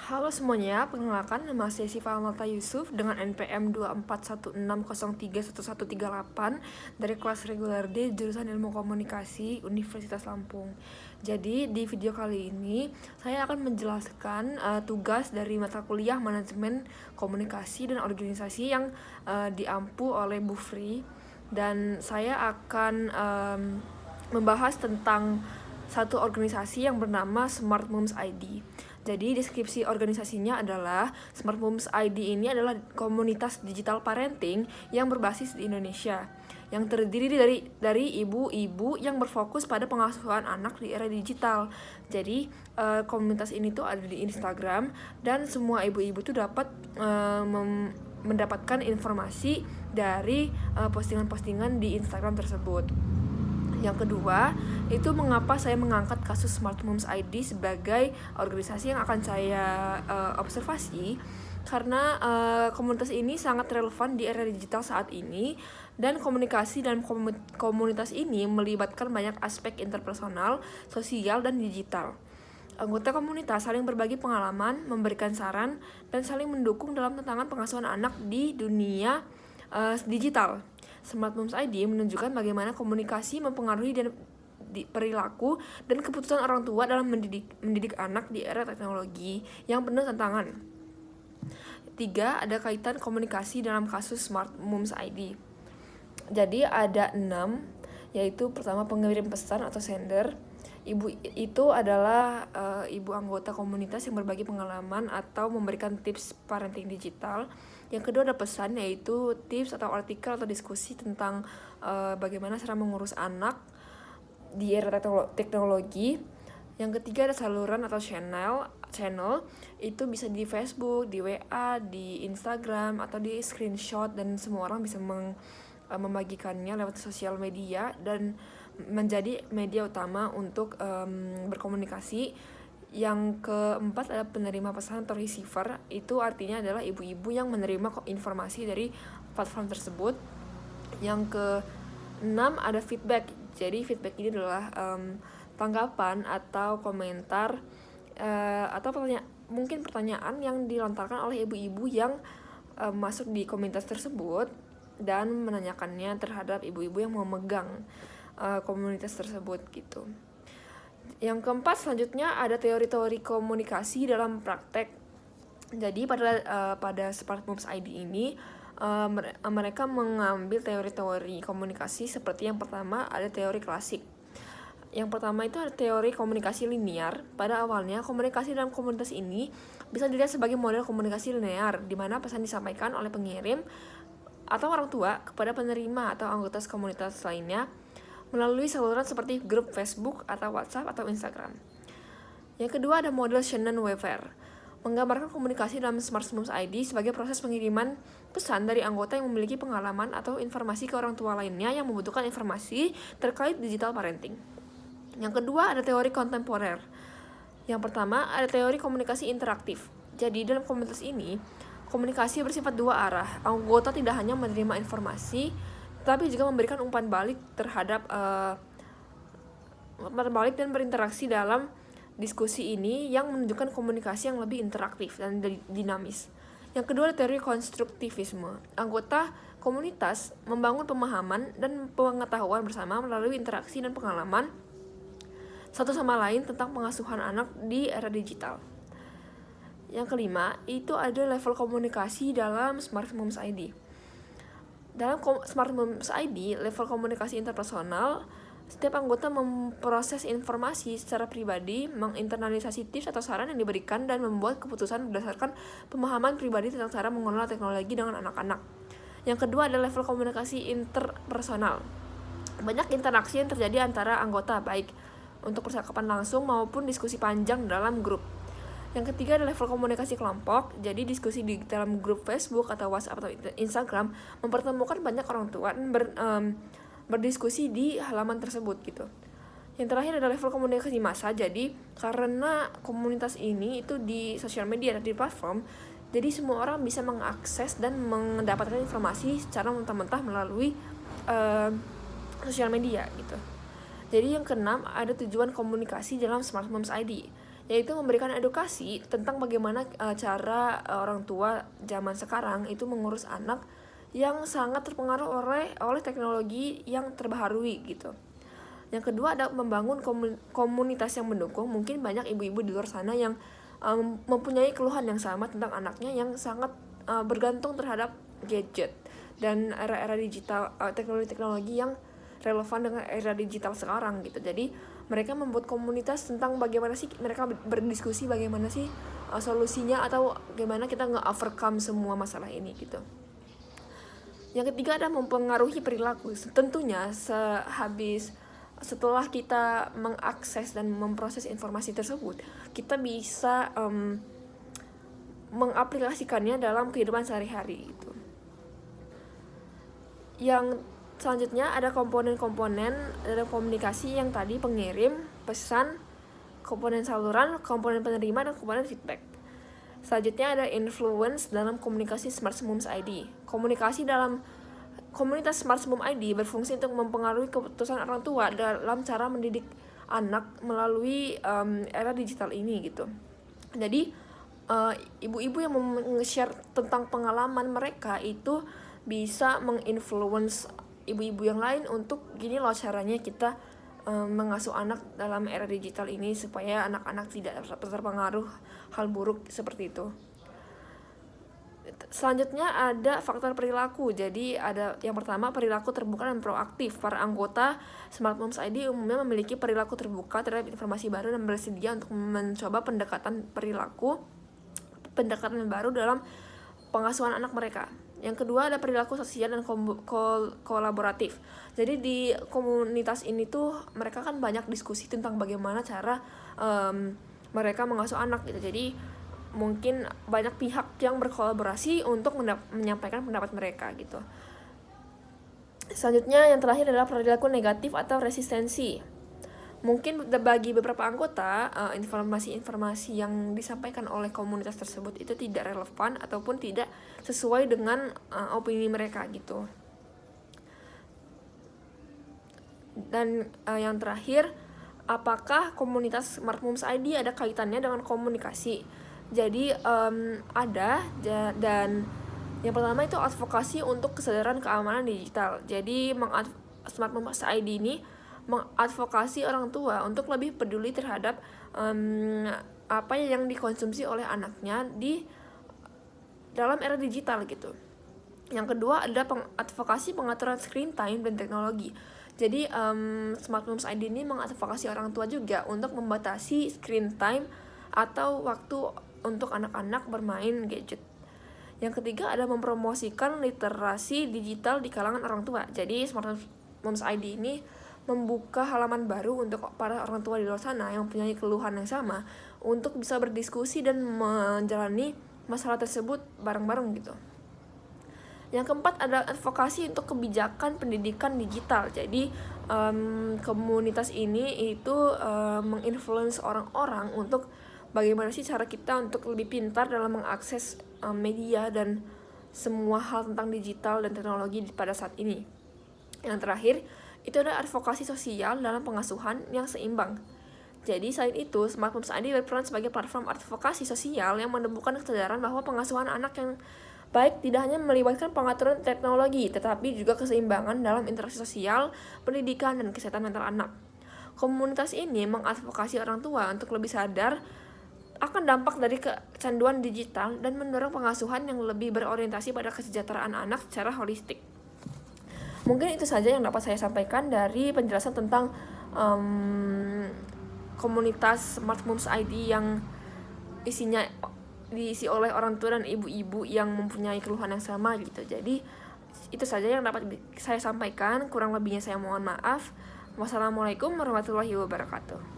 Halo semuanya, perkenalkan nama saya Siva Amalta Yusuf dengan NPM 2416031138 dari kelas reguler D jurusan Ilmu Komunikasi Universitas Lampung. Jadi di video kali ini saya akan menjelaskan tugas dari mata kuliah Manajemen Komunikasi dan Organisasi yang diampu oleh Bu Fri, dan saya akan membahas tentang satu organisasi yang bernama Smart Moms ID. Jadi deskripsi organisasinya adalah Smart Moms ID ini adalah komunitas digital parenting yang berbasis di Indonesia, yang terdiri dari ibu-ibu yang berfokus pada pengasuhan anak di era digital. Jadi komunitas ini tuh ada di Instagram dan semua ibu-ibu tuh dapat mendapatkan informasi dari postingan-postingan di Instagram tersebut. Yang kedua, itu mengapa saya mengangkat kasus Smart Moms ID sebagai organisasi yang akan saya observasi, karena komunitas ini sangat relevan di era digital saat ini, dan komunikasi dalam komunitas ini melibatkan banyak aspek interpersonal, sosial, dan digital. Anggota komunitas saling berbagi pengalaman, memberikan saran, dan saling mendukung dalam tantangan pengasuhan anak di dunia digital. Smart Moms ID menunjukkan bagaimana komunikasi mempengaruhi dan perilaku dan keputusan orang tua dalam mendidik anak di era teknologi yang penuh tantangan. 3. Ada kaitan komunikasi dalam kasus Smart Moms ID. Jadi ada 6, yaitu pertama pengirim pesan atau sender. Ibu itu adalah ibu anggota komunitas yang berbagi pengalaman atau memberikan tips parenting digital. Yang kedua ada pesan, yaitu tips atau artikel atau diskusi tentang bagaimana cara mengurus anak di era teknologi. Yang ketiga ada saluran atau channel itu bisa di Facebook, di WA, di Instagram, atau di screenshot, dan semua orang bisa membagikannya lewat sosial media dan menjadi media utama untuk berkomunikasi. Yang keempat ada penerima pesan atau receiver, itu artinya adalah ibu-ibu yang menerima informasi dari platform tersebut. Yang keenam ada feedback. Jadi feedback ini adalah tanggapan atau komentar atau mungkin pertanyaan yang dilontarkan oleh ibu-ibu yang masuk di komunitas tersebut dan menanyakannya terhadap ibu-ibu yang memegang komunitas tersebut gitu. Yang keempat selanjutnya ada teori-teori komunikasi dalam praktek. Jadi pada Smart Moms ID ini mereka mengambil teori-teori komunikasi seperti yang pertama ada teori klasik. Yang pertama itu ada teori komunikasi linear. Pada awalnya komunikasi dalam komunitas ini bisa dilihat sebagai model komunikasi linear, di mana pesan disampaikan oleh pengirim atau orang tua kepada penerima atau anggota komunitas lainnya melalui saluran seperti grup Facebook atau WhatsApp atau Instagram. Yang kedua ada model Shannon-Weaver, menggambarkan komunikasi dalam Smart Moms ID sebagai proses pengiriman pesan dari anggota yang memiliki pengalaman atau informasi ke orang tua lainnya yang membutuhkan informasi terkait digital parenting. Yang kedua ada teori kontemporer. Yang pertama ada teori komunikasi interaktif. Jadi dalam komunitas ini, komunikasi bersifat dua arah. Anggota tidak hanya menerima informasi, tapi juga memberikan umpan balik terhadap dan berinteraksi dalam diskusi ini yang menunjukkan komunikasi yang lebih interaktif dan dinamis. Yang kedua ada teori konstruktivisme. Anggota komunitas membangun pemahaman dan pengetahuan bersama melalui interaksi dan pengalaman satu sama lain tentang pengasuhan anak di era digital. Yang kelima itu ada level komunikasi dalam Smart Moms ID. Dalam Smart Moms ID, level komunikasi interpersonal, setiap anggota memproses informasi secara pribadi, menginternalisasi tips atau saran yang diberikan, dan membuat keputusan berdasarkan pemahaman pribadi tentang cara mengelola teknologi dengan anak-anak. Yang kedua adalah level komunikasi interpersonal. Banyak interaksi yang terjadi antara anggota, baik untuk percakapan langsung maupun diskusi panjang dalam grup. Yang ketiga adalah level komunikasi kelompok. Jadi diskusi di dalam grup Facebook atau WhatsApp atau Instagram mempertemukan banyak orang tua dan berdiskusi di halaman tersebut gitu. Yang terakhir adalah level komunikasi massa. Jadi karena komunitas ini itu di sosial media dan di platform, jadi semua orang bisa mengakses dan mendapatkan informasi secara mentah-mentah melalui sosial media gitu. Jadi yang keenam ada tujuan komunikasi dalam Smart Moms ID. yaitu memberikan edukasi tentang bagaimana cara orang tua zaman sekarang itu mengurus anak yang sangat terpengaruh oleh teknologi yang terbaharui gitu. Yang kedua ada membangun komunitas yang mendukung. Mungkin banyak ibu-ibu di luar sana yang mempunyai keluhan yang sama tentang anaknya yang sangat bergantung terhadap gadget dan era-era digital, teknologi-teknologi yang relevan dengan era digital sekarang gitu. Jadi mereka membuat komunitas tentang bagaimana sih mereka berdiskusi bagaimana sih solusinya atau bagaimana kita nge-overcome semua masalah ini gitu. Yang ketiga ada mempengaruhi perilaku. Tentunya setelah kita mengakses dan memproses informasi tersebut, kita bisa mengaplikasikannya dalam kehidupan sehari-hari gitu. Yang selanjutnya ada komponen-komponen dalam komunikasi yang tadi pengirim, pesan, komponen saluran, komponen penerima, dan komponen feedback. Selanjutnya ada influence dalam komunikasi Smart Moms ID. Komunikasi dalam komunitas Smart Mom ID berfungsi untuk mempengaruhi keputusan orang tua dalam cara mendidik anak melalui era digital ini gitu. Jadi ibu-ibu yang meng-share tentang pengalaman mereka itu bisa menginfluence ibu-ibu yang lain untuk gini loh caranya kita mengasuh anak dalam era digital ini supaya anak-anak tidak terpengaruh hal buruk seperti itu. Selanjutnya ada faktor perilaku. Jadi ada yang pertama perilaku terbuka dan proaktif. Para anggota Smart Moms ID umumnya memiliki perilaku terbuka terhadap informasi baru dan bersedia untuk mencoba pendekatan baru dalam pengasuhan anak mereka. Yang kedua ada perilaku sosial dan kolaboratif. Jadi di komunitas ini tuh mereka kan banyak diskusi tentang bagaimana cara mereka mengasuh anak gitu. Jadi mungkin banyak pihak yang berkolaborasi untuk menyampaikan pendapat mereka gitu. Selanjutnya yang terakhir adalah perilaku negatif atau resistensi. Mungkin bagi beberapa anggota informasi-informasi yang disampaikan oleh komunitas tersebut itu tidak relevan ataupun tidak sesuai dengan opini mereka gitu. Dan yang terakhir, apakah komunitas Smart Moms ID ada kaitannya dengan komunikasi? Jadi ada, dan yang pertama itu advokasi untuk kesadaran keamanan digital. Jadi Smart Moms ID ini mengadvokasi orang tua untuk lebih peduli terhadap apa yang dikonsumsi oleh anaknya di dalam era digital gitu. Yang kedua ada advokasi pengaturan screen time dan teknologi. Jadi Smart Moms ID ini mengadvokasi orang tua juga untuk membatasi screen time atau waktu untuk anak-anak bermain gadget. Yang ketiga ada mempromosikan literasi digital di kalangan orang tua. Jadi Smart Moms ID ini membuka halaman baru untuk para orang tua di luar sana yang mempunyai keluhan yang sama untuk bisa berdiskusi dan menjalani masalah tersebut bareng-bareng gitu. Yang keempat ada advokasi untuk kebijakan pendidikan digital. Jadi komunitas ini itu menginfluence orang-orang untuk bagaimana sih cara kita untuk lebih pintar dalam mengakses media dan semua hal tentang digital dan teknologi pada saat ini. Yang terakhir, itu ada advokasi sosial dalam pengasuhan yang seimbang. Jadi selain itu, Smart Moms ID berperan sebagai platform advokasi sosial yang menemukan kesadaran bahwa pengasuhan anak yang baik tidak hanya melibatkan pengaturan teknologi, tetapi juga keseimbangan dalam interaksi sosial, pendidikan, dan kesehatan mental anak. Komunitas ini mengadvokasi orang tua untuk lebih sadar akan dampak dari kecanduan digital dan mendorong pengasuhan yang lebih berorientasi pada kesejahteraan anak secara holistik. Mungkin itu saja yang dapat saya sampaikan dari penjelasan tentang komunitas Smart Moms ID yang isinya diisi oleh orang tua dan ibu-ibu yang mempunyai keluhan yang sama gitu. Jadi itu saja yang dapat saya sampaikan, kurang lebihnya saya mohon maaf. Wassalamualaikum warahmatullahi wabarakatuh.